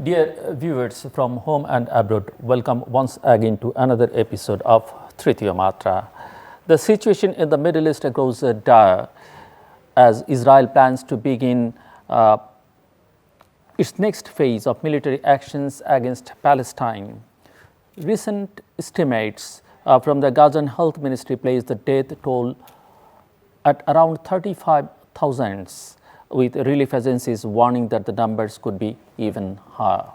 Dear viewers from home and abroad, welcome once again to another episode of Tritiyo Matra. The situation in the Middle East grows dire as Israel plans to begin its next phase of military actions against Palestine. Recent estimates from the Gazan Health Ministry place the death toll at around 35,000, with relief agencies warning that the numbers could be even higher.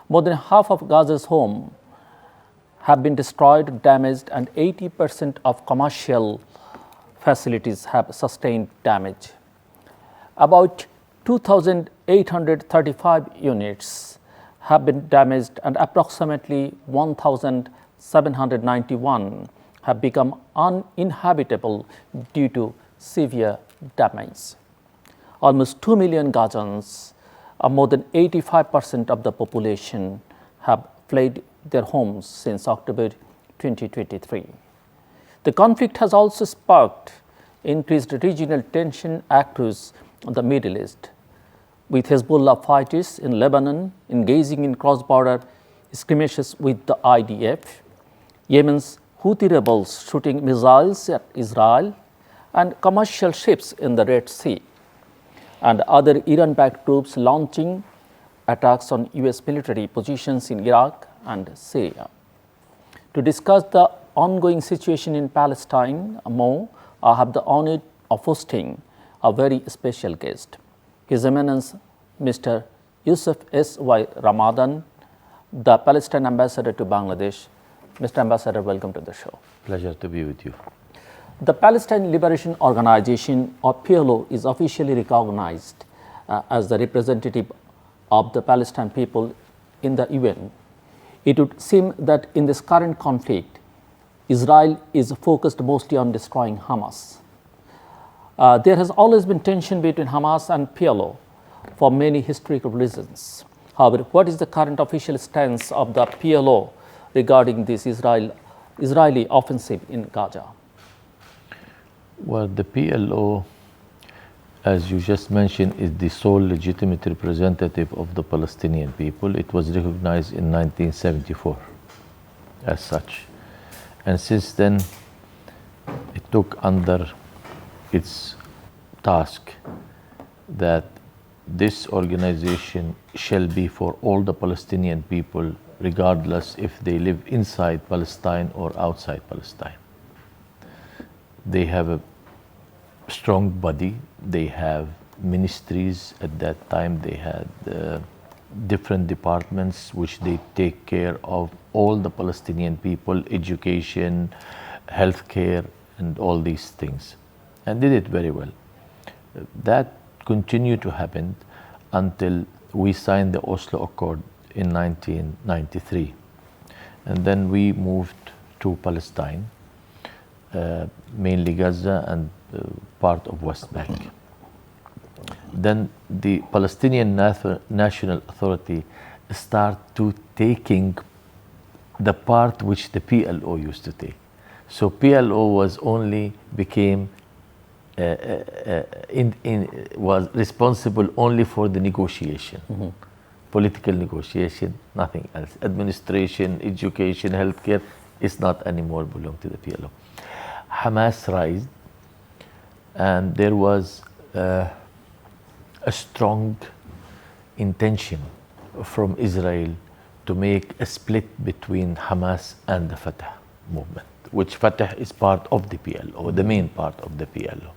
More than half of Gaza's homes have been destroyed, damaged, and 80% of commercial facilities have sustained damage. About 2,835 units have been damaged and approximately 1,791 have become uninhabitable due to severe damage. Almost 2 million Gazans, more than 85% of the population, have fled their homes since October 2023. The conflict has also sparked increased regional tension across the Middle East, with Hezbollah fighters in Lebanon engaging in cross-border skirmishes with the IDF, Yemen's Houthi rebels shooting missiles at Israel, and commercial ships in the Red Sea, and other Iran-backed troops launching attacks on U.S. military positions in Iraq and Syria. To discuss the ongoing situation in Palestine more, I have the honor of hosting a very special guest, His Eminence Mr. Yousef S.Y. Ramadan, the Palestine Ambassador to Bangladesh. Mr. Ambassador, welcome to the show. Pleasure to be with you. The Palestine Liberation Organization, or PLO, is officially recognized as the representative of the Palestine people in the UN. It would seem that in this current conflict, Israel is focused mostly on destroying Hamas. There has always been tension between Hamas and PLO for many historical reasons. However, what is the current official stance of the PLO regarding this Israeli offensive in Gaza? Well, the PLO, as you just mentioned, is the sole legitimate representative of the Palestinian people. It was recognized in 1974 as such. And since then, it took under its task that this organization shall be for all the Palestinian people, regardless if they live inside Palestine or outside Palestine. They have a strong body. They have ministries. At that time, they had different departments which they take care of all the Palestinian people, education, healthcare, and all these things, and did it very well. That continued to happen until we signed the Oslo Accord in 1993, and then we moved to Palestine, mainly Gaza and part of West Bank. Then the Palestinian National Authority started to taking the part which the PLO used to take. So PLO was was responsible only for the negotiation, political negotiation, nothing else. Administration, education, healthcare is not anymore belong to the PLO. Hamas rised, and there was a strong intention from Israel to make a split between Hamas and the Fatah movement, which Fatah is part of the PLO, the main part of the PLO.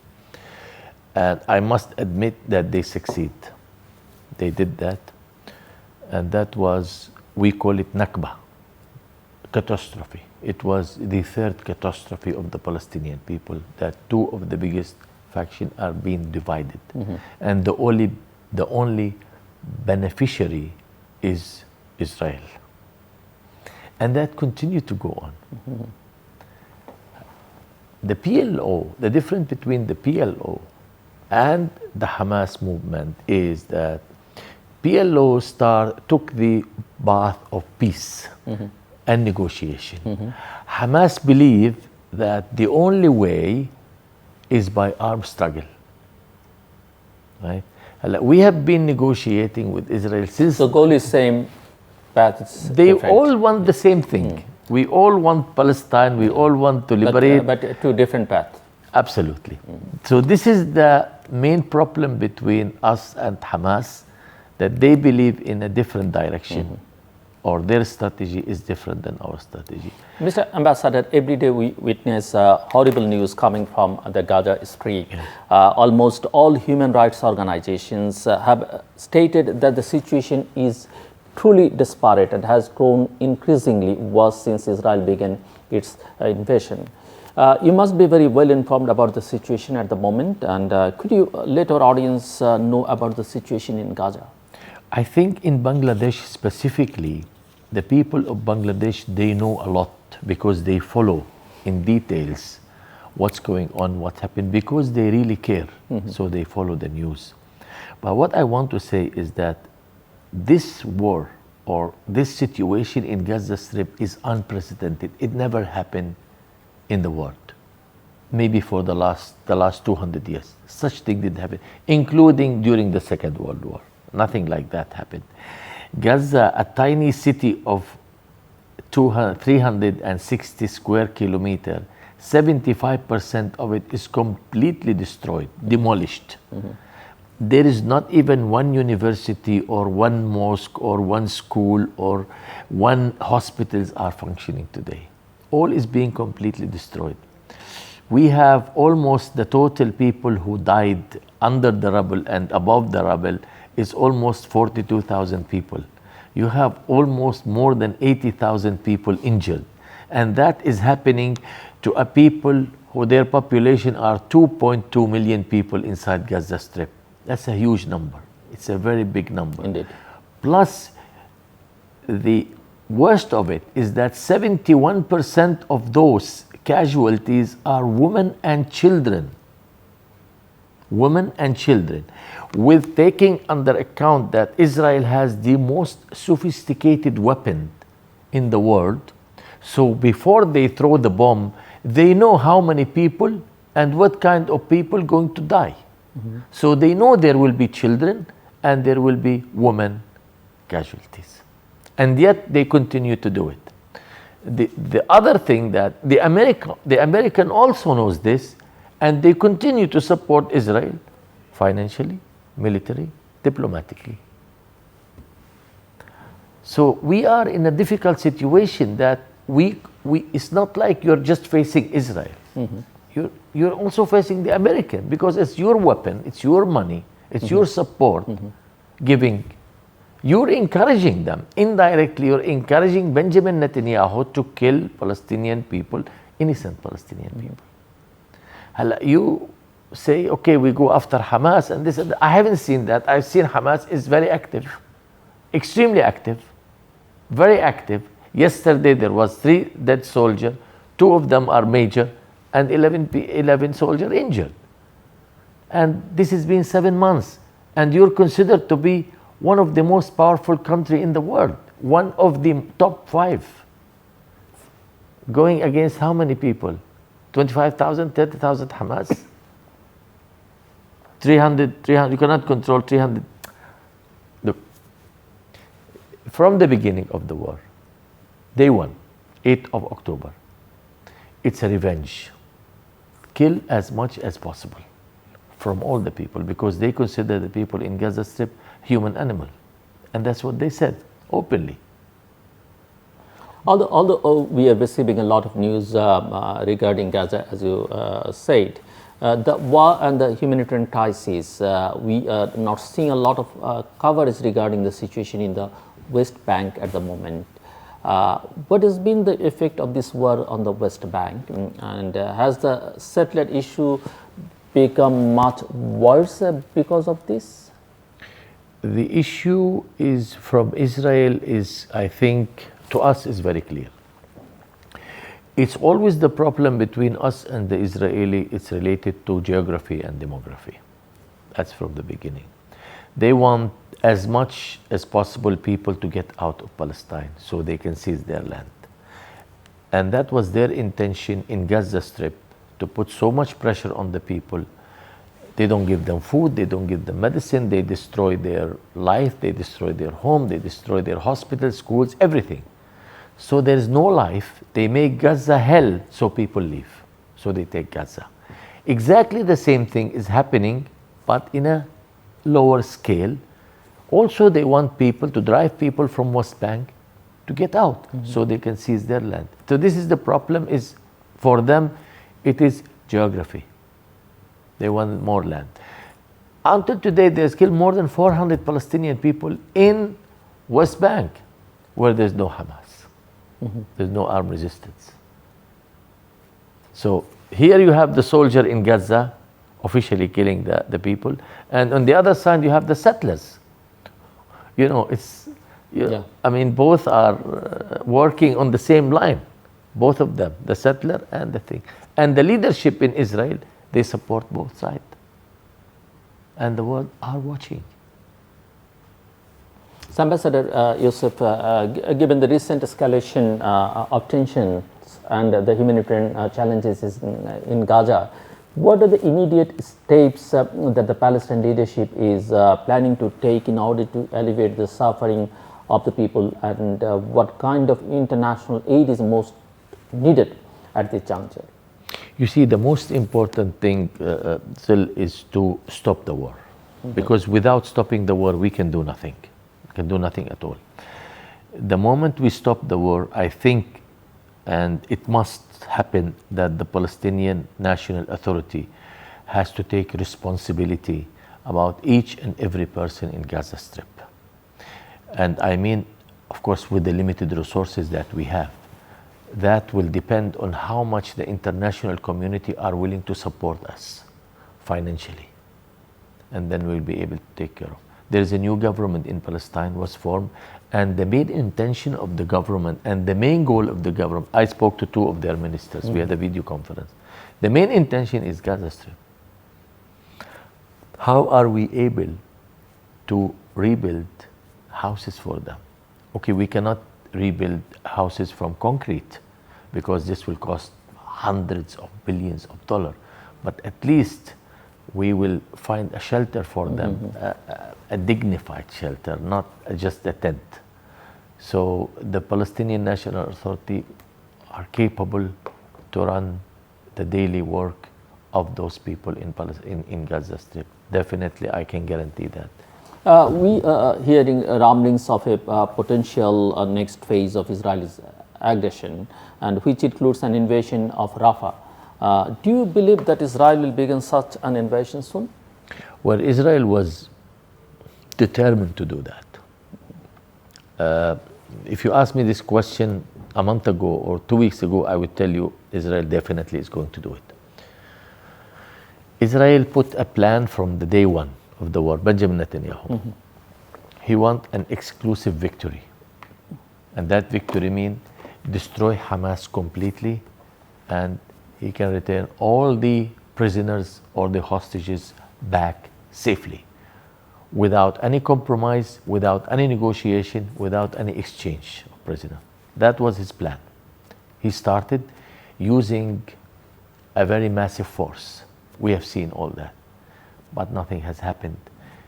And I must admit that they succeed. They did that, and that was, we call it Nakba, catastrophe. It was the third catastrophe of the Palestinian people, that two of the biggest factions are being divided. And the only beneficiary is Israel. And that continued to go on. The PLO, the difference between the PLO and the Hamas movement is that PLO took the path of peace and negotiation. Hamas believed that the only way is by armed struggle, right? We have been negotiating with Israel since. The goal is same, but it's they different. all want the same thing. We all want Palestine. We all want to liberate. But two different paths. Absolutely. So this is the main problem between us and Hamas, that they believe in a different direction, or their strategy is different than our strategy. Mr. Ambassador, every day we witness horrible news coming from the Gaza Strip. Almost all human rights organizations have stated that the situation is truly desperate and has grown increasingly worse since Israel began its invasion. You must be very well informed about the situation at the moment, and could you let our audience know about the situation in Gaza? I think in Bangladesh specifically, the people of Bangladesh, they know a lot because they follow in details what's going on, what happened, because they really care. So they follow the news. But what I want to say is that this war or this situation in Gaza Strip is unprecedented. It never happened in the world, maybe for the last 200 years. Such thing didn't happen, including during the Second World War. Nothing like that happened. Gaza, a tiny city of 360 square kilometers, 75% of it is completely destroyed, demolished. There is not even one university or one mosque or one school or one hospitals are functioning today. All is being completely destroyed. We have almost the total people who died under the rubble and above the rubble is almost 42,000 people. You have almost more than 80,000 people injured. And that is happening to a people who their population are 2.2 million people inside Gaza Strip. That's a huge number. It's a very big number. Indeed. Plus, the worst of it is that 71% of those casualties are women and children. Women and children. With taking under account that Israel has the most sophisticated weapon in the world, so before they throw the bomb, they know how many people and what kind of people going to die. So they know there will be children and there will be women casualties. And yet they continue to do it. The other thing that the American also knows this, and they continue to support Israel financially, military, diplomatically. So we are in a difficult situation that it's not like you're just facing Israel. You're also facing the American, because it's your weapon, it's your money, it's your support giving. You're encouraging them. Indirectly, you're encouraging Benjamin Netanyahu to kill Palestinian people, innocent Palestinian people. You say, okay, we go after Hamas and this. I haven't seen that. I've seen Hamas is very active, extremely active, very active. Yesterday there was 3 dead soldiers, 2 of them are major, and 11 soldiers injured. And this has been 7 months, and you're considered to be one of the most powerful country in the world, one of the top 5, going against how many people? 25,000, 30,000 Hamas? 300, you cannot control 300. Look, from the beginning of the war, day 1, 8th of October, it's a revenge. Kill as much as possible from all the people, because they consider the people in Gaza Strip human animal. And that's what they said openly. Although we are receiving a lot of news regarding Gaza, as you said, the war and the humanitarian crisis, we are not seeing a lot of coverage regarding the situation in the West Bank at the moment. What has been the effect of this war on the West Bank, and has the settler issue become much worse because of this? The issue is from Israel is, I think, to us is very clear. It's always the problem between us and the Israeli, it's related to geography and demography. That's from the beginning. They want as much as possible people to get out of Palestine so they can seize their land. And that was their intention in Gaza Strip, to put so much pressure on the people They don't give them food, they don't give them medicine, they destroy their life, they destroy their home, they destroy their hospitals, schools, everything. So there is no life. They make Gaza hell, so people leave. So they take Gaza. Exactly the same thing is happening, but in a lower scale. Also, they want people to drive people from West Bank to get out, so they can seize their land. So this is the problem, is for them, it is geography. They want more land. Until today, there's still more than 400 Palestinian people in West Bank, where there's no Hamas. There's no armed resistance. So here you have the soldier in Gaza, officially killing the people, and on the other side you have the settlers. You know, I mean, both are working on the same line, both of them, the settler and the thing. And the leadership in Israel, they support both sides. And the world are watching. So Ambassador Yousef, given the recent escalation of tensions and the humanitarian challenges in Gaza, what are the immediate steps that the Palestinian leadership is planning to take in order to alleviate the suffering of the people, and what kind of international aid is most needed at this juncture? You see, the most important thing still is to stop the war. Because without stopping the war, we can do nothing. We can do nothing at all. The moment we stop the war, I think, and it must happen, that the Palestinian National Authority has to take responsibility about each and every person in Gaza Strip. And I mean, of course, with the limited resources that we have. That will depend on how much the international community are willing to support us financially. And then we'll be able to take care of. There is a new government in Palestine was formed, and the main intention of the government and the main goal of the government, I spoke to two of their ministers, we had a video conference. The main intention is Gaza Strip. How are we able to rebuild houses for them? Okay, we cannot rebuild houses from concrete because this will cost hundreds of billions of dollars, but at least we will find a shelter for them, a dignified shelter, not just a tent. So the Palestinian National Authority are capable to run the daily work of those people in Gaza Strip. Definitely, I can guarantee that. We are hearing rumblings of a potential next phase of Israel's aggression, and which includes an invasion of Rafah. Do you believe that Israel will begin such an invasion soon? Well, Israel was determined to do that. If you asked me this question a month ago or 2 weeks ago, I would tell you Israel definitely is going to do it. Israel put a plan from the day one of the war, Benjamin Netanyahu. He wants an exclusive victory. And that victory means destroy Hamas completely, and he can return all the prisoners or the hostages back safely, without any compromise, without any negotiation, without any exchange of prisoners. That was his plan. He started using a very massive force. We have seen all that, but nothing has happened.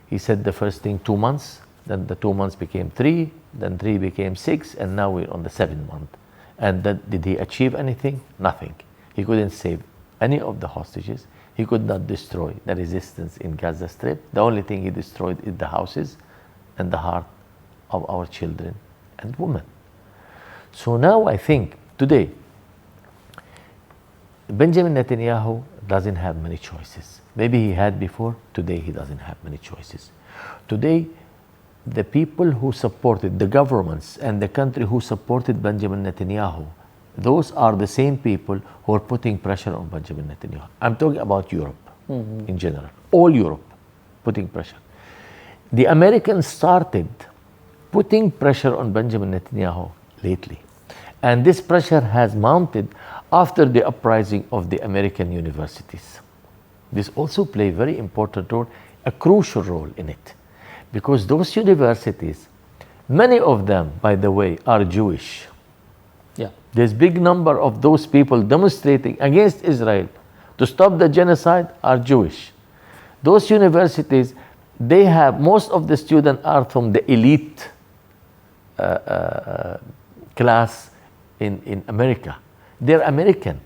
He said the first thing 2 months, then the 2 months became 3, then 3 became 6, and now we're on the 7th month. And did he achieve anything? Nothing. He couldn't save any of the hostages. He could not destroy the resistance in Gaza Strip. The only thing he destroyed is the houses and the heart of our children and women. So now I think today, Benjamin Netanyahu doesn't have many choices. Maybe he had before, today he doesn't have many choices. Today, the people who supported the governments and the country who supported Benjamin Netanyahu, those are the same people who are putting pressure on Benjamin Netanyahu. I'm talking about Europe in general, all Europe putting pressure. The Americans started putting pressure on Benjamin Netanyahu lately. And this pressure has mounted after the uprising of the American universities. This also plays a very important role, a crucial role in it. Because those universities, many of them, by the way, are Jewish. Yeah. There's big number of those people demonstrating against Israel to stop the genocide are Jewish. Those universities, they have, most of the students are from the elite class in America. They're American.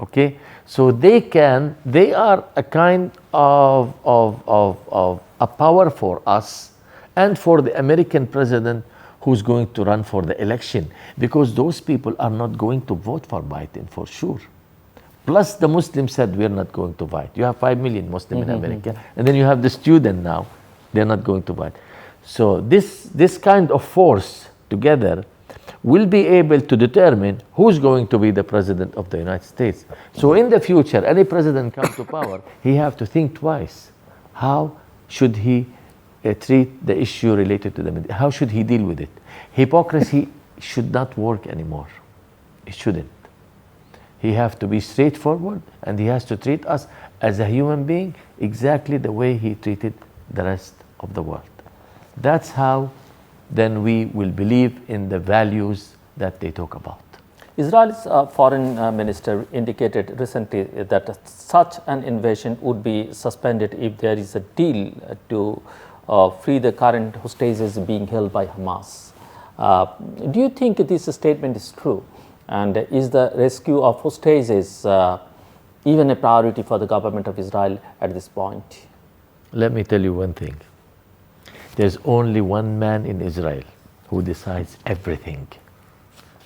Okay, so they are a kind of a power for us and for the American president who's going to run for the election, because those people are not going to vote for Biden for sure. Plus the Muslims said we're not going to vote. You have 5 million Muslims in America, and then you have the student now, they're not going to vote. So this kind of force together will be able to determine who's going to be the president of the United States. So in the future, any president come to power, he have to think twice. How should he treat the issue related to the media? How should he deal with it? Hypocrisy should not work anymore. It shouldn't. He have to be straightforward, and he has to treat us as a human being exactly the way he treated the rest of the world. That's how then we will believe in the values that they talk about. Israel's foreign minister indicated recently that such an invasion would be suspended if there is a deal to free the current hostages being held by Hamas. Do you think this statement is true? And is the rescue of hostages even a priority for the government of Israel at this point? Let me tell you one thing. There's only one man in Israel who decides everything.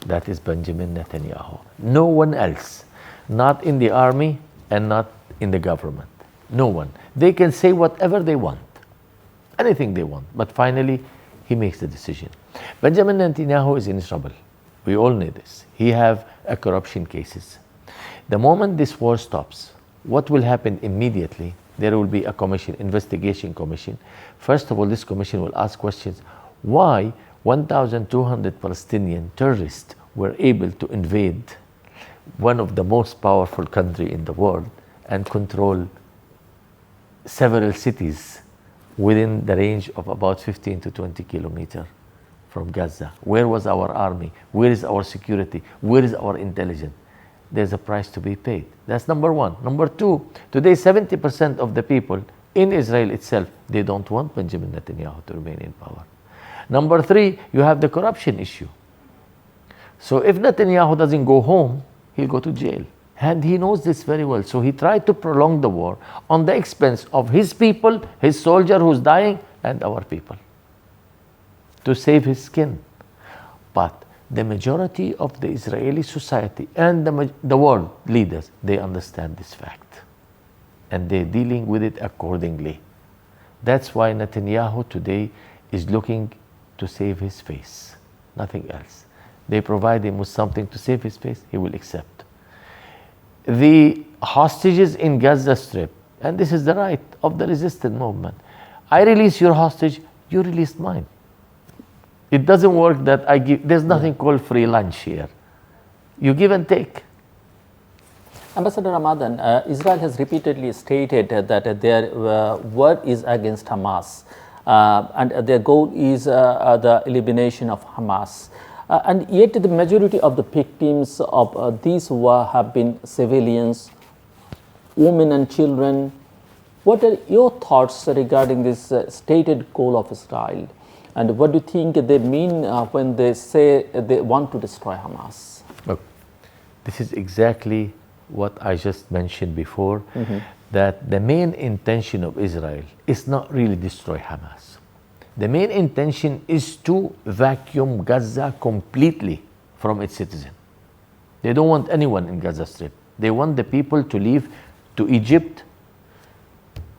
That is Benjamin Netanyahu. No one else. Not in the army and not in the government. No one. They can say whatever they want. Anything they want. But finally, he makes the decision. Benjamin Netanyahu is in trouble. We all know this. He have corruption cases. The moment this war stops, what will happen immediately? There will be a commission, investigation commission. First of all, this commission will ask questions. Why 1,200 Palestinian terrorists were able to invade one of the most powerful countries in the world and control several cities within the range of about 15 to 20 kilometers from Gaza? Where was our army? Where is our security? Where is our intelligence? There's a price to be paid. That's number one. Number two, today 70% of the people in Israel itself, they don't want Benjamin Netanyahu to remain in power. Number three, you have the corruption issue. So if Netanyahu doesn't go home, he'll go to jail. And he knows this very well. So he tried to prolong the war on the expense of his people, his soldier who's dying, and our people, to save his skin. But the majority of the Israeli society and the world leaders, they understand this fact. And they're dealing with it accordingly. That's why Netanyahu today is looking to save his face, nothing else. They provide him with something to save his face, he will accept. The hostages in Gaza Strip, and this is the right of the resistance movement. I release your hostage, you release mine. It doesn't work that I give, there's nothing called free lunch here. You give and take. Ambassador Ramadan, Israel has repeatedly stated that their war is against Hamas and their goal is the elimination of Hamas. And yet the majority of the victims of this war have been civilians, women and children. What are your thoughts regarding this stated goal of Israel? And what do you think they mean when they say they want to destroy Hamas? Look, this is exactly what I just mentioned before, that the main intention of Israel is not really destroy Hamas. The main intention is to vacuum Gaza completely from its citizens. They don't want anyone in Gaza Strip. They want the people to leave to Egypt,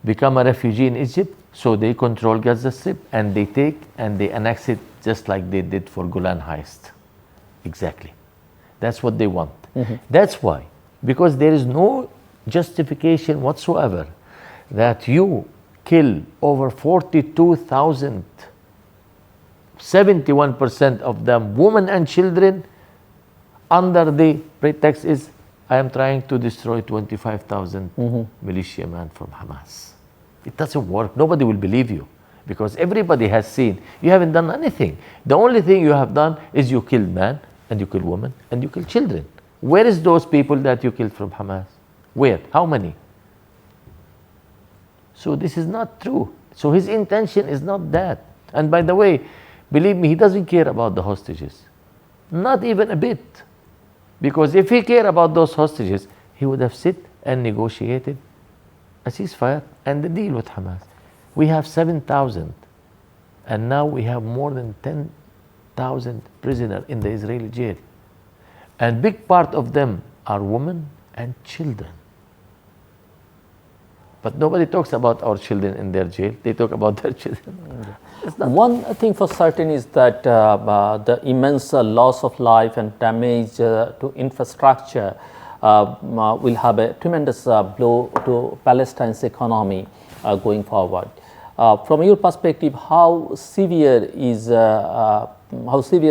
become a refugee in Egypt, so they control Gaza Strip and they take and they annex it just like they did for Golan Heights. Exactly. That's what they want. That's why, because there is no justification whatsoever that you kill over 42,000, 71% of them women and children, under the pretext is I am trying to destroy 25,000 militiamen from Hamas. It doesn't work. Nobody will believe you because everybody has seen you haven't done anything. The only thing you have done is you killed man and you killed women and you killed children. Where is those people that you killed from Hamas? Where? How many? So this is not true. So his intention is not that. And by the way, believe me, he doesn't care about the hostages. Not even a bit. Because if he cared about those hostages, he would have sit and negotiated a ceasefire and a deal with Hamas. We have 7,000, and now we have more than 10,000 prisoners in the Israeli jail. And big part of them are women and children. But nobody talks about our children in their jail. They talk about their children. One thing for certain is that the immense loss of life and damage to infrastructure will have a tremendous blow to Palestine's economy going forward. From your perspective, how severe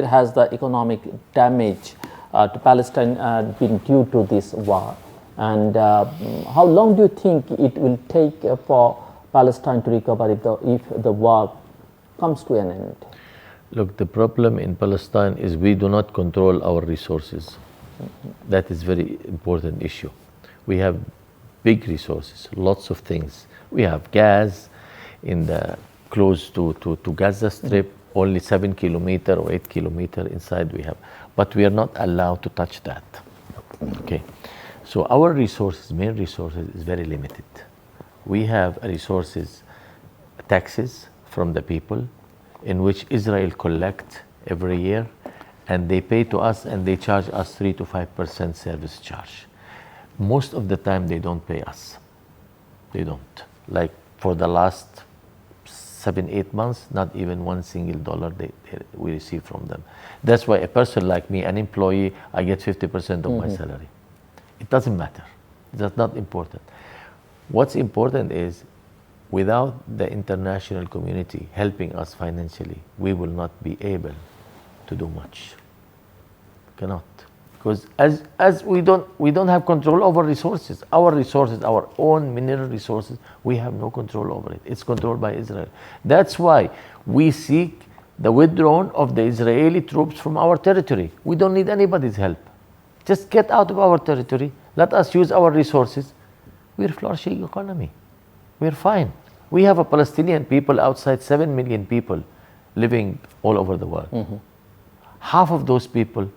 has the economic damage to Palestine been due to this war? And how long do you think it will take for Palestine to recover if the war comes to an end? Look, the problem in Palestine is we do not control our resources. That is very important issue. We have big resources, lots of things. We have gas in the close to Gaza Strip, only 7 kilometer or 8 kilometer inside we have, but we are not allowed to touch that. Okay, so our resources, main resources, is very limited. We have resources, taxes from the people, in which Israel collect every year, and they pay to us and they charge us 3 to 5% service charge. Most of the time they don't pay us. They don't. Like for the last 7-8 months, not even one single dollar we receive from them. That's why a person like me, an employee, I get 50% of my salary. It doesn't matter. That's not important. What's important is, without the international community helping us financially, we will not be able to do much. Cannot. Because as we don't have control over resources. Our resources, our own mineral resources, we have no control over it. It's controlled by Israel. That's why we seek the withdrawal of the Israeli troops from our territory. We don't need anybody's help. Just get out of our territory. Let us use our resources. We're flourishing economy. We're fine. We have a Palestinian people outside, 7 million people living all over the world. Half of those people,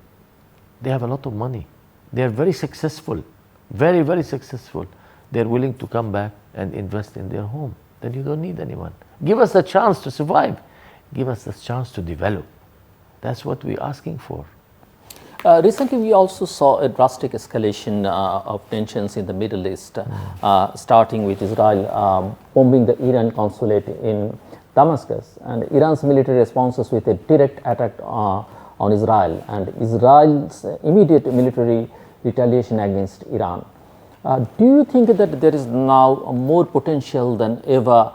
they have a lot of money. They are very successful, very, very successful. They're willing to come back and invest in their home. Then you don't need anyone. Give us a chance to survive. Give us a chance to develop. That's what we're asking for. Recently, we also saw a drastic escalation of tensions in the Middle East, starting with Israel bombing the Iran consulate in Damascus, and Iran's military responses with a direct attack on Israel, and Israel's immediate military retaliation against Iran. Do you think that there is now more potential than ever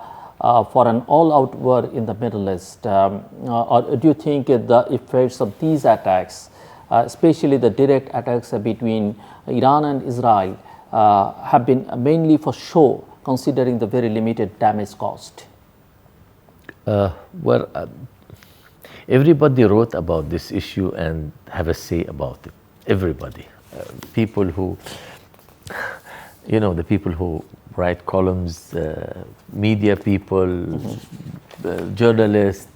for an all-out war in the Middle East? Or do you think the effects of these attacks, especially the direct attacks between Iran and Israel, have been mainly for show, considering the very limited damage caused? Everybody wrote about this issue and have a say about it. Everybody. People who, the people who write columns, media people, journalists,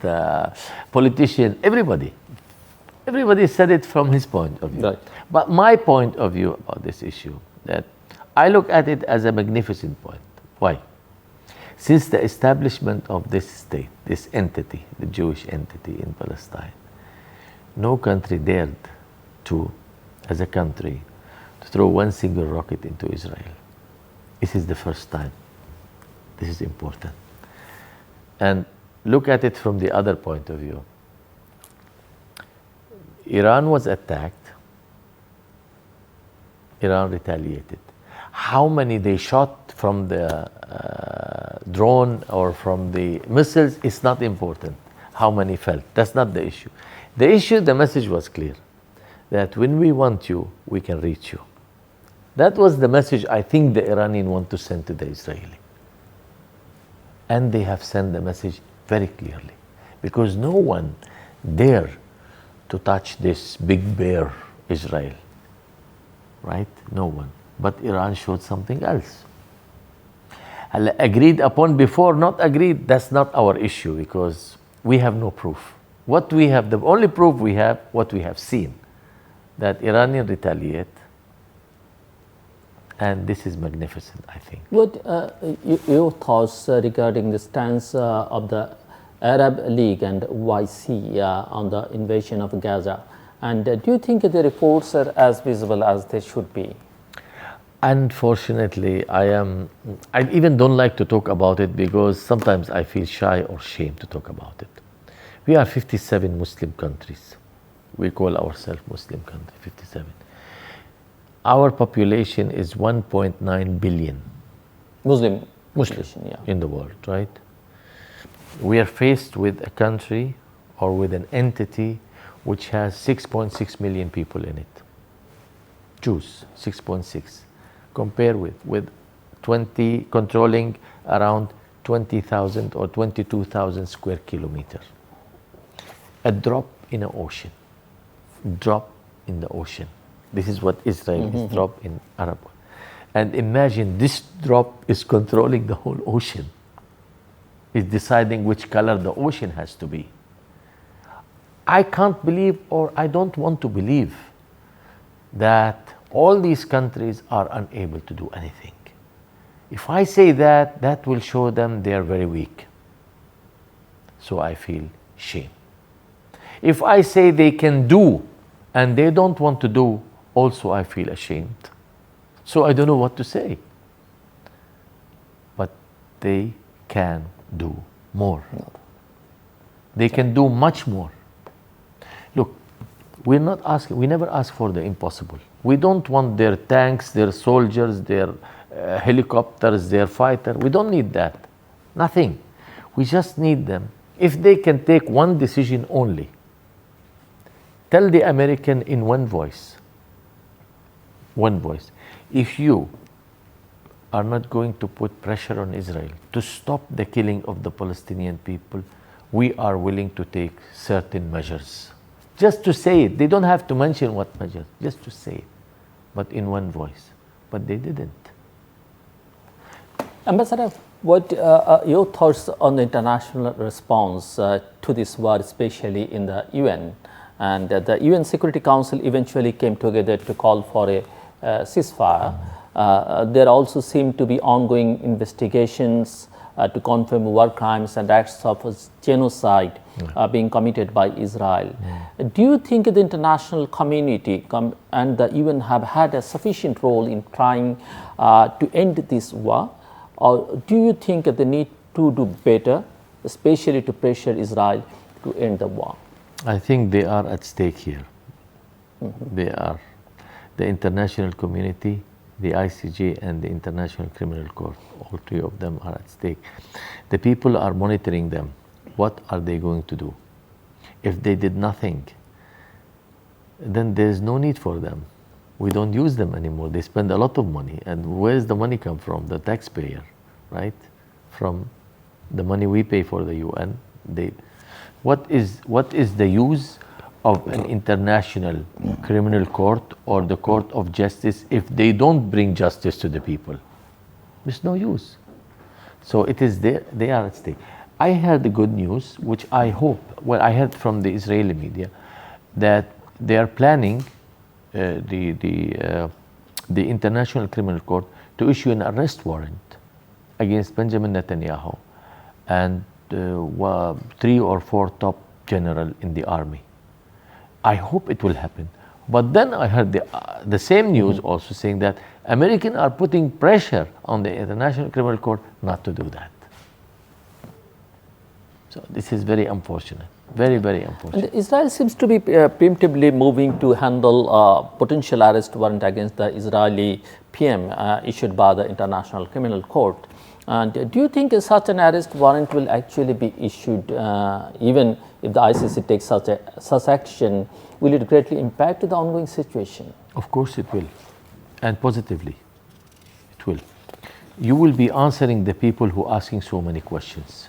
politicians, everybody. Everybody said it from his point of view. Right. But my point of view about this issue, that I look at it as a magnificent point. Why? Since the establishment of this state, this entity, the Jewish entity in Palestine, no country dared to, as a country, to throw one single rocket into Israel. This is the first time. This is important. And look at it from the other point of view. Iran was attacked. Iran retaliated. How many they shot from the drone or from the missiles is not important. How many fell, that's not the issue. The issue, the message was clear, that when we want you, we can reach you. That was the message I think the Iranian want to send to the Israeli. And they have sent the message very clearly, because no one dare to touch this big bear, Israel, right? No one. But Iran showed something else. agreed upon before, not agreed, that's not our issue because we have no proof. What we have, the only proof we have, what we have seen, that Iranian retaliate, and this is magnificent, I think. What your thoughts regarding the stance of the Arab League and 𝗦•on the invasion of Gaza? And do you think the reports are as visible as they should be? Unfortunately, I even don't like to talk about it because sometimes I feel shy or ashamed to talk about it. We are 57 Muslim countries. We call ourselves Muslim country, 57. Our population is 1.9 billion. Muslim in the world, right? We are faced with a country or with an entity which has 6.6 million people in it. Jews, 6.6. Compare with 20, controlling around 20,000 or 22,000 square kilometers. A drop in an ocean. Drop in the ocean. This is what Israel is, drop in Arab. And imagine this drop is controlling the whole ocean. It's deciding which color the ocean has to be. I can't believe, or I don't want to believe, that all these countries are unable to do anything. If I say that, that will show them they are very weak. So I feel shame. If I say they can do and they don't want to do, also I feel ashamed. So I don't know what to say. But they can do more. They can do much more. Look, we never ask for the impossible. We don't want their tanks, their soldiers, their helicopters, their fighters. We don't need that. Nothing. We just need them. If they can take one decision only, tell the American in one voice, if you are not going to put pressure on Israel to stop the killing of the Palestinian people, we are willing to take certain measures. Just to say it. They don't have to mention what measures, just to say it, but in one voice. But they didn't. Ambassador, what your thoughts on the international response to this war, especially in the UN? And the UN Security Council eventually came together to call for a ceasefire. There also seem to be ongoing investigations to confirm war crimes and acts of genocide being committed by Israel. Do you think the international community and the UN have had a sufficient role in trying to end this war? Or do you think they need to do better, especially to pressure Israel to end the war? I think they are at stake here. They are. The international community, the ICJ and the International Criminal Court, all three of them are at stake. The people are monitoring them. What are they going to do? If they did nothing, then there is no need for them. We don't use them anymore. They spend a lot of money. And where does the money come from? The taxpayer, right? From the money we pay for the UN. What is the use of an international criminal court or the court of justice if they don't bring justice to the people? There's no use. So it is there, they are at stake. I heard the good news, which I hope, well, I heard from the Israeli media, that they are planning the International Criminal Court to issue an arrest warrant against Benjamin Netanyahu and 3 or 4 top generals in the army. I hope it will happen. But then I heard the same news also saying that Americans are putting pressure on the International Criminal Court not to do that. So this is very unfortunate, very, very unfortunate. And Israel seems to be preemptively moving to handle a potential arrest warrant against the Israeli PM issued by the International Criminal Court. And do you think such an arrest warrant will actually be issued even if the ICC takes such action? Will it greatly impact the ongoing situation? Of course it will, and positively it will. You will be answering the people who are asking so many questions.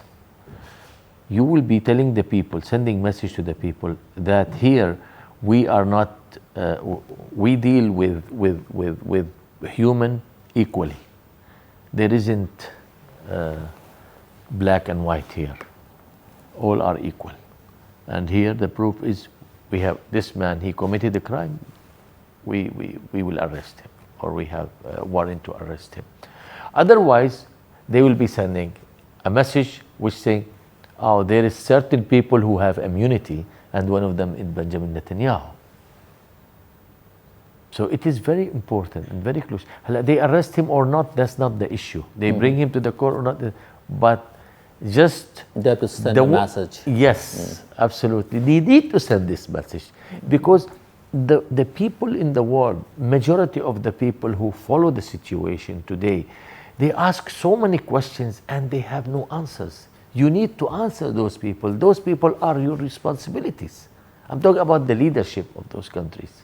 You will be telling the people, sending message to the people that here we are not, we deal with human equally. There isn't black and white here. All are equal. And here the proof is, we have this man, he committed a crime, we will arrest him, or we have a warrant to arrest him. Otherwise, they will be sending a message which saying, oh, there is certain people who have immunity, and one of them is Benjamin Netanyahu. So it is very important and very close. They arrest him or not, that's not the issue. They bring him to the court or not, but just they have to send a message. Yes, absolutely. They need to send this message, because the people in the world, majority of the people who follow the situation today, they ask so many questions and they have no answers. You need to answer those people. Those people are your responsibilities. I'm talking about the leadership of those countries.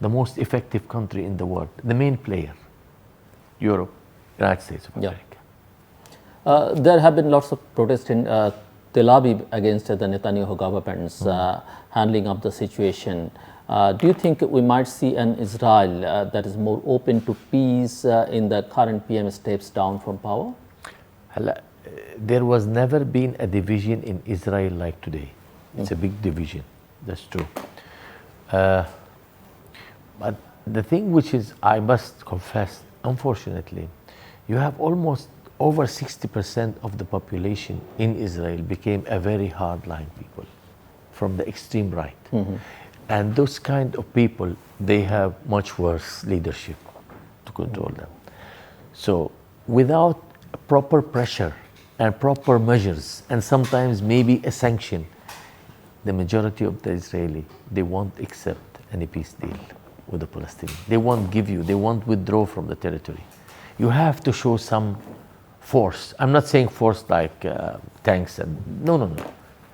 The most effective country in the world, the main player, Europe, United States of America. There have been lots of protests in Tel Aviv against the Netanyahu government's handling of the situation. Do you think we might see an Israel that is more open to peace in the current PM steps down from power? There was never been a division in Israel like today. It's a big division, that's true. But the thing which is, I must confess, unfortunately, you have almost over 60% of the population in Israel became a very hardline people from the extreme right. And those kind of people, they have much worse leadership to control them. So without proper pressure and proper measures, and sometimes maybe a sanction, the majority of the Israeli, they won't accept any peace deal with the Palestinians. They won't give you, they won't withdraw from the territory. You have to show some force. I'm not saying force like tanks and no.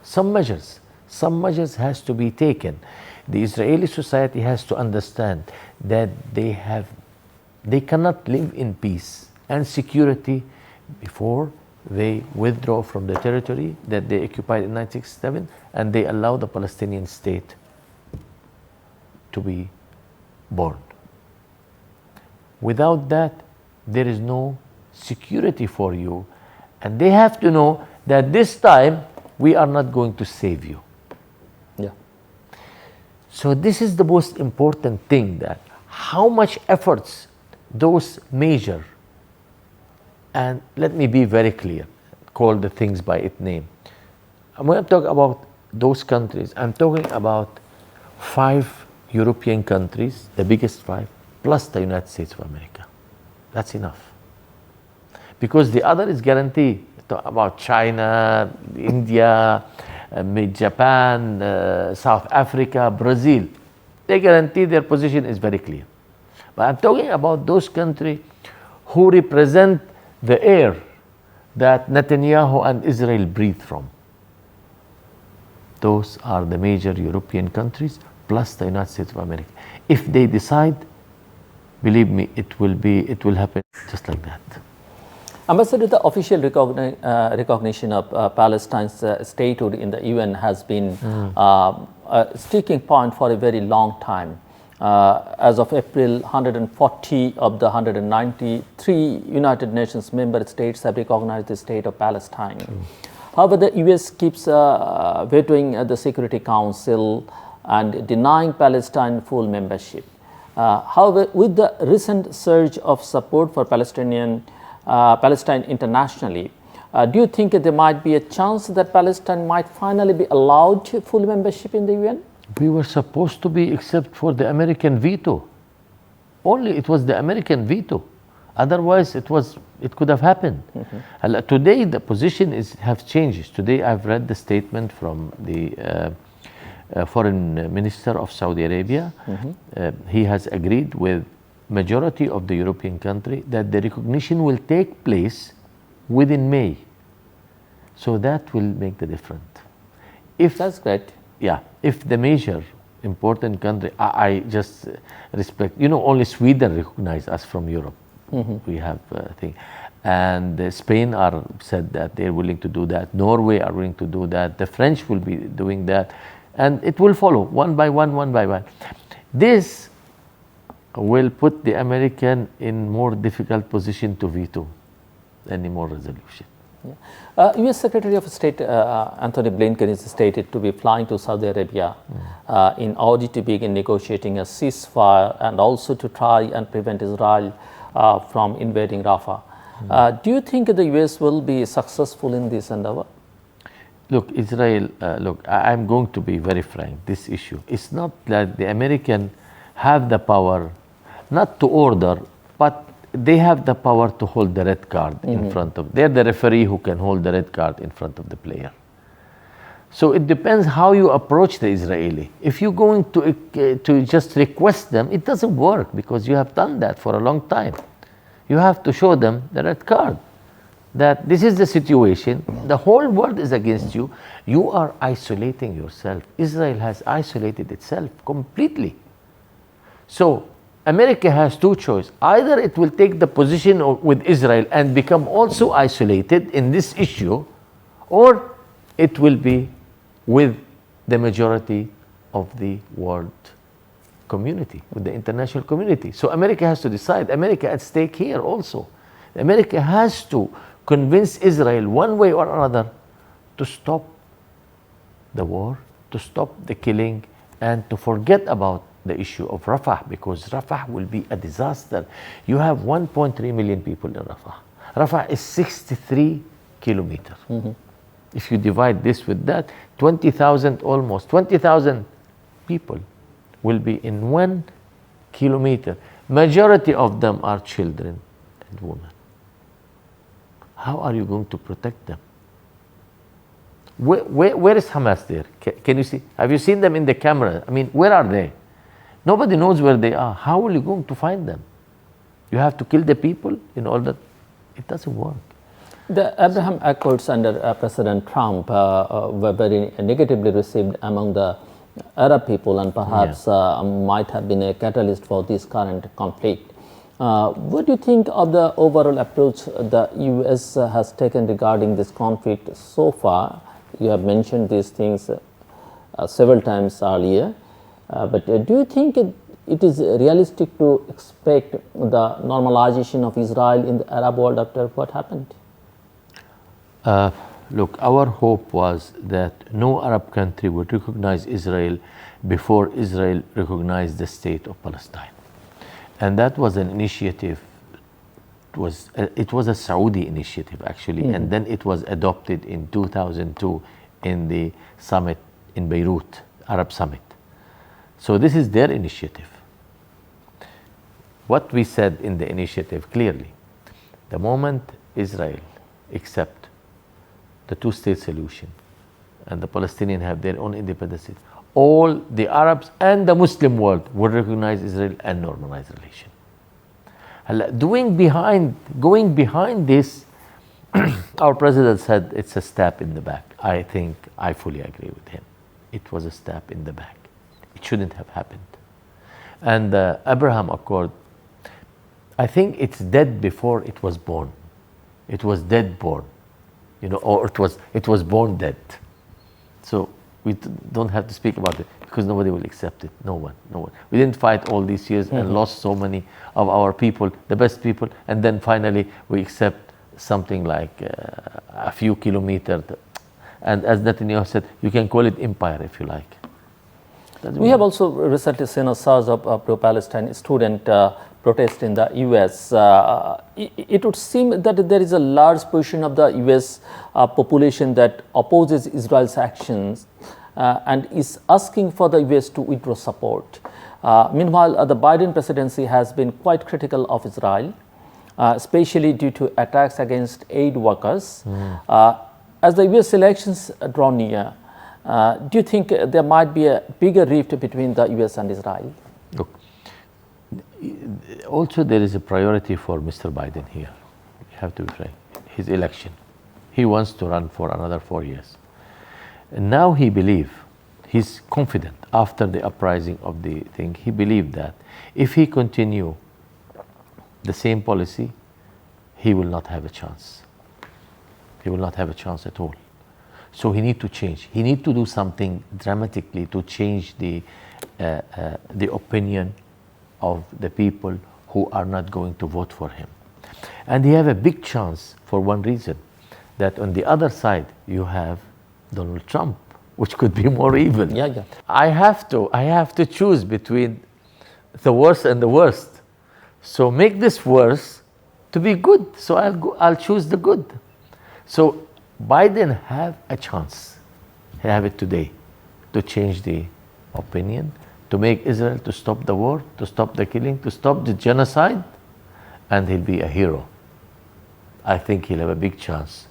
Some measures has to be taken. The Israeli society has to understand that they cannot live in peace and security before they withdraw from the territory that they occupied in 1967 and they allow the Palestinian state to be born. Without that, there is no security for you, and they have to know that this time we are not going to save you. So this is the most important thing, that how much efforts those measure, and let me be very clear, call the things by its name. When I talk about those countries, I'm talking about 5 European countries, the biggest 5, plus the United States of America. That's enough. Because the other is guaranteed. Talk about China, India, Japan, South Africa, Brazil. They guarantee their position is very clear. But I'm talking about those countries who represent the air that Netanyahu and Israel breathe from. Those are the major European countries plus the United States of America. If they decide, believe me, it will happen just like that. Ambassador, the official recognition of Palestine's statehood in the UN has been a sticking point for a very long time. As of April, 140 of the 193 United Nations member states have recognized the state of Palestine. However, the US keeps vetoing the Security Council and denying Palestine full membership. However, with the recent surge of support for Palestine internationally, do you think there might be a chance that Palestine might finally be allowed full membership in the UN? We were supposed to be, except for the American veto. Only it was the American veto. Otherwise, it could have happened. Today, the position have changed. Today, I've read the statement from the Foreign Minister of Saudi Arabia. He has agreed with majority of the European country that the recognition will take place within May. So that will make the difference. That's great. Yeah, if the major important country, I just respect, only Sweden recognized us from Europe. We have a thing. And Spain said that they're willing to do that. Norway are willing to do that. The French will be doing that. And it will follow one by one. This will put the American in more difficult position to veto. any more resolution. Yeah. U.S. Secretary of State Anthony Blinken is stated to be flying to Saudi Arabia in order to begin negotiating a ceasefire and also to try and prevent Israel from invading Rafah. Do you think the U.S. will be successful in this endeavor? Look, Israel, I'm going to be very frank. This issue, it's not that the Americans have the power not to order, but they have the power to hold the red card in front of, they're the referee who can hold the red card in front of the player. So it depends how you approach the Israeli. If you're going to just request them, it doesn't work because you have done that for a long time. You have to show them the red card, that this is the situation, the whole world is against you, you are isolating yourself. Israel has isolated itself completely. So America has two choices. Either it will take the position with Israel and become also isolated in this issue, or it will be with the majority of the world community, with the international community. So America has to decide. America at stake here also. America has to convince Israel one way or another to stop the war, to stop the killing, and to forget about the issue of Rafah, because Rafah will be a disaster. You have 1.3 million people in Rafah. Rafah is 63 kilometers. If you divide this with that, 20,000, almost 20,000 people will be in 1 kilometer. Majority of them are children and women. How are you going to protect them? Where is Hamas there? Can you see? Have you seen them in the camera? I mean, where are they? Nobody knows where they are. How are you going to find them? You have to kill the people in order. It doesn't work. The Abraham Accords under President Trump were very negatively received among the Arab people and perhaps might have been a catalyst for this current conflict. What do you think of the overall approach the U.S. has taken regarding this conflict so far? You have mentioned these things several times earlier. But do you think it is realistic to expect the normalization of Israel in the Arab world after what happened? Look, our hope was that no Arab country would recognize Israel before Israel recognized the state of Palestine. And that was an initiative, it was a Saudi initiative actually, and then it was adopted in 2002 in the summit in Beirut, Arab Summit. So this is their initiative. What we said in the initiative clearly, the moment Israel accept the two-state solution and the Palestinians have their own independent state, all the Arabs and the Muslim world will recognize Israel and normalize relation. Going behind this, our president said it's a step in the back. I think I fully agree with him. It was a step in the back. It shouldn't have happened. And the Abraham Accord, I think it's dead before it was born. It was dead born, or it was born dead. So we don't have to speak about it because nobody will accept it. No one. We didn't fight all these years and lost so many of our people, the best people, and then finally we accept something like a few kilometers. And as Netanyahu said, you can call it empire if you like. We have also recently seen a surge of pro-Palestine student protest in the U.S. It would seem that there is a large portion of the U.S. Population that opposes Israel's actions and is asking for the U.S. to withdraw support. Meanwhile, the Biden presidency has been quite critical of Israel, especially due to attacks against aid workers. As the U.S. elections draw near, do you think there might be a bigger rift between the U.S. and Israel? Look, also there is a priority for Mr. Biden here. We have to be frank. His election. He wants to run for another 4 years. And now he's confident after the uprising of the thing, he believed that if he continue the same policy, he will not have a chance. He will not have a chance at all. So he need to change. He need to do something dramatically to change the opinion of the people who are not going to vote for him. And he have a big chance for one reason, that on the other side you have Donald Trump, which could be more evil. Yeah. I have to choose between the worst and the worst. So make this worse to be good. So I'll choose the good. So Biden have a chance, have it today, to change the opinion, to make Israel to stop the war, to stop the killing, to stop the genocide, and he'll be a hero. I think he'll have a big chance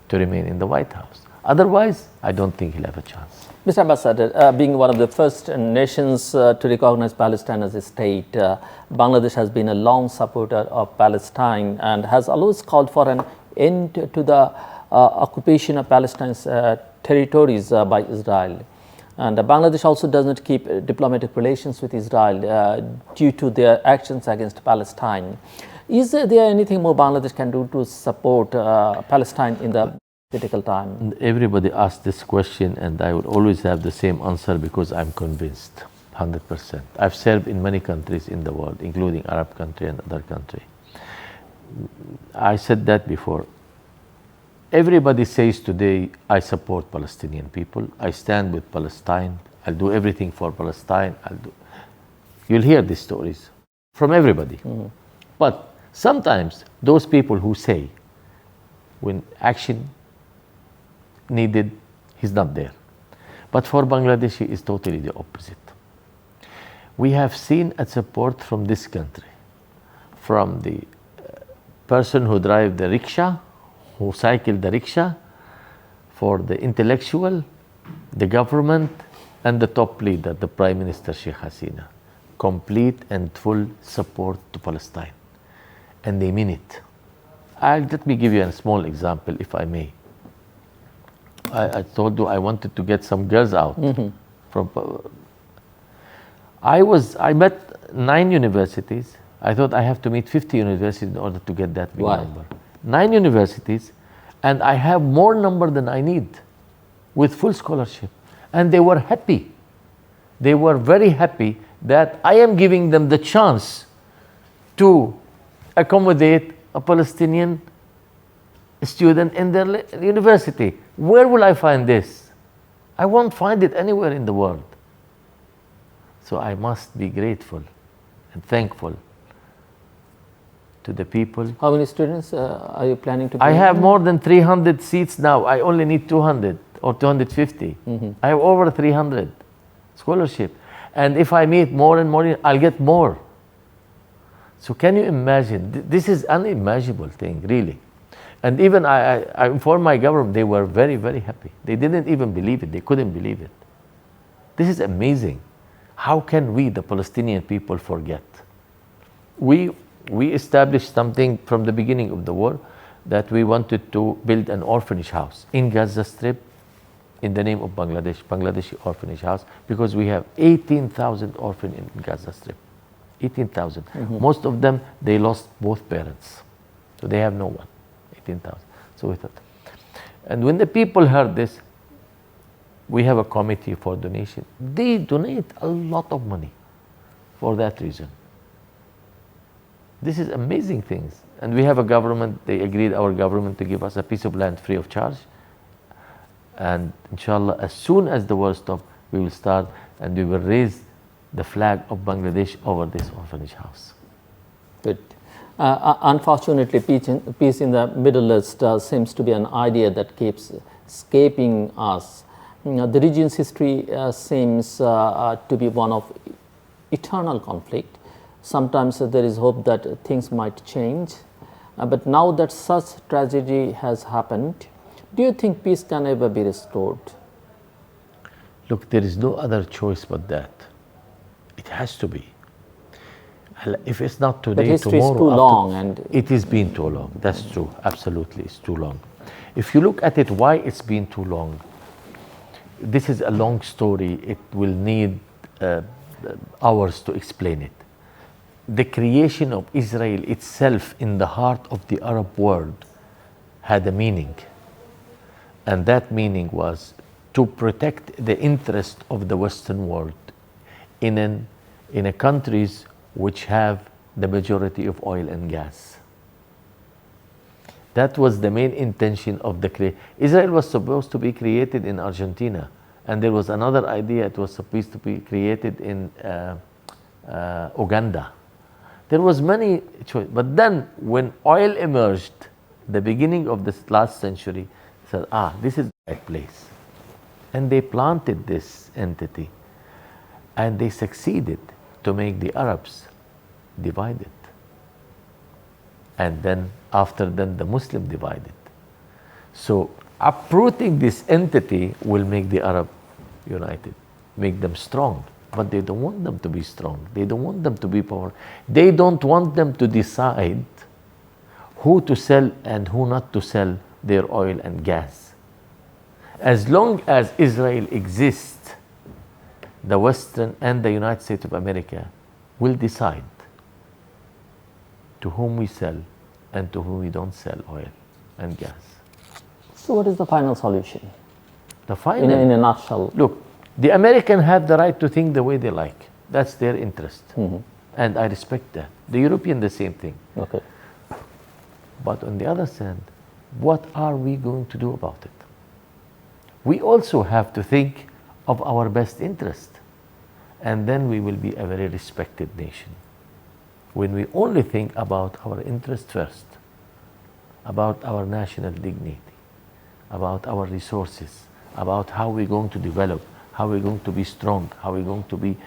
to remain in the White House. Otherwise, I don't think he'll have a chance. Mr. Ambassador, being one of the first nations to recognize Palestine as a state, Bangladesh has been a long supporter of Palestine and has always called for an end to the occupation of Palestine's territories by Israel. And Bangladesh also does not keep diplomatic relations with Israel due to their actions against Palestine. Is there anything more Bangladesh can do to support Palestine in the critical time? Everybody asks this question, and I would always have the same answer because I'm convinced, 100%. I've served in many countries in the world, including Arab country and other country. I said that before. Everybody says today, I support Palestinian people. I stand with Palestine. I'll do everything for Palestine. You'll hear these stories from everybody. But sometimes those people who say, when action needed, he's not there. But for Bangladeshi, it's totally the opposite. We have seen a support from this country, from the person who drives the rickshaw, who cycled the rickshaw, for the intellectual, the government, and the top leader, the Prime Minister Sheikh Hasina. Complete and full support to Palestine. And they mean it. Let me give you a small example, if I may. I told you I wanted to get some girls out. I met 9 universities. I thought I have to meet 50 universities in order to get that big number. 9 universities, and I have more number than I need with full scholarship. And they were happy. They were very happy that I am giving them the chance to accommodate a Palestinian student in their university. Where will I find this? I won't find it anywhere in the world. So I must be grateful and thankful to the people. How many students are you planning to bring? I have more than 300 seats now. I only need 200 or 250. I have over 300 scholarship. And if I meet more and more, I'll get more. So can you imagine? This is unimaginable thing, really. And even I informed my government, they were very, very happy. They didn't even believe it. They couldn't believe it. This is amazing. How can we, the Palestinian people, forget? We established something from the beginning of the war, that we wanted to build an orphanage house in Gaza Strip in the name of Bangladeshi orphanage house, because we have 18,000 orphans in Gaza Strip. 18,000. Most of them, they lost both parents. So they have no one. 18,000. So we thought. And when the people heard this, we have a committee for donation. They donate a lot of money for that reason. This is amazing things. And we have a government, they agreed, our government, to give us a piece of land free of charge. And inshallah, as soon as the war stops, we will start and we will raise the flag of Bangladesh over this orphanage house. Good. Unfortunately, peace in the Middle East seems to be an idea that keeps escaping us. The region's history seems to be one of eternal conflict. Sometimes there is hope that things might change. But now that such tragedy has happened, do you think peace can ever be restored? Look, there is no other choice but that. It has to be. If it's not today, but history tomorrow. Is too long, and it has been too long. That's true. Absolutely, it's too long. If you look at it, why it's been too long? This is a long story. It will need hours to explain it. The creation of Israel itself in the heart of the Arab world had a meaning. And that meaning was to protect the interest of the Western world in a countries which have the majority of oil and gas. That was the main intention of the Israel was supposed to be created in Argentina, and there was another idea. It was supposed to be created in Uganda. There was many choices, but then when oil emerged, the beginning of this last century, said, this is the right place, and they planted this entity, and they succeeded to make the Arabs divided. And then after them, the Muslim divided. So uprooting this entity will make the Arab united, make them strong. But they don't want them to be strong. They don't want them to be powerful. They don't want them to decide who to sell and who not to sell their oil and gas. As long as Israel exists, the Western and the United States of America will decide to whom we sell and to whom we don't sell oil and gas. So what is the final solution? The final, in a nutshell. Look, the Americans have the right to think the way they like. That's their interest. And I respect that. The European, the same thing. Okay. But on the other hand, what are we going to do about it? We also have to think of our best interest. And then we will be a very respected nation. When we only think about our interest first, about our national dignity, about our resources, about how we're going to develop, how we're going to be strong, how we're going to be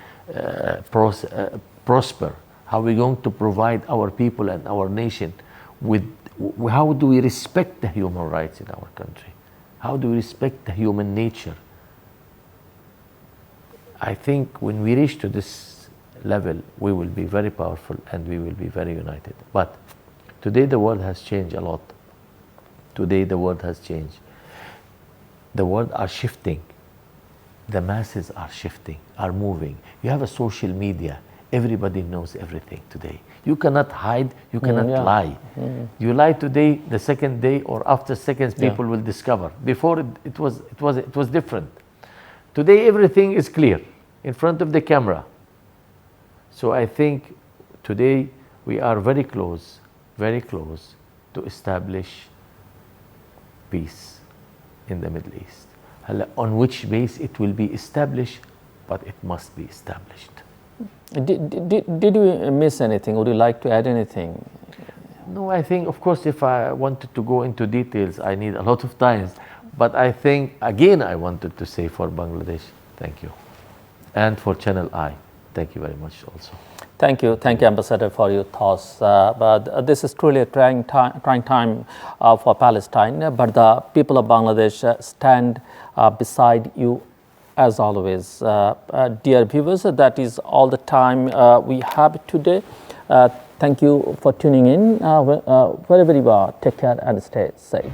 prosper, how we're going to provide our people and our nation with, how do we respect the human rights in our country? How do we respect the human nature? I think when we reach to this level, we will be very powerful and we will be very united. But today the world has changed a lot. Today the world has changed. The world are shifting. The masses are shifting, are moving. You have a social media. Everybody knows everything today. You cannot hide, you cannot lie. You lie today, the second day or after seconds, people will discover. Before it was different. Today everything is clear in front of the camera. So I think today we are very close to establish peace in the Middle East. On which base it will be established, but it must be established. Did you miss anything? Would you like to add anything? No, I think, of course, if I wanted to go into details, I need a lot of time. But I think, again, I wanted to say for Bangladesh, thank you. And for Channel I, thank you very much also. Thank you, Ambassador, for your thoughts. But this is truly a trying time for Palestine. But the people of Bangladesh stand beside you as always. Dear viewers, that is all the time we have today. Thank you for tuning in. Wherever you are, take care and stay safe.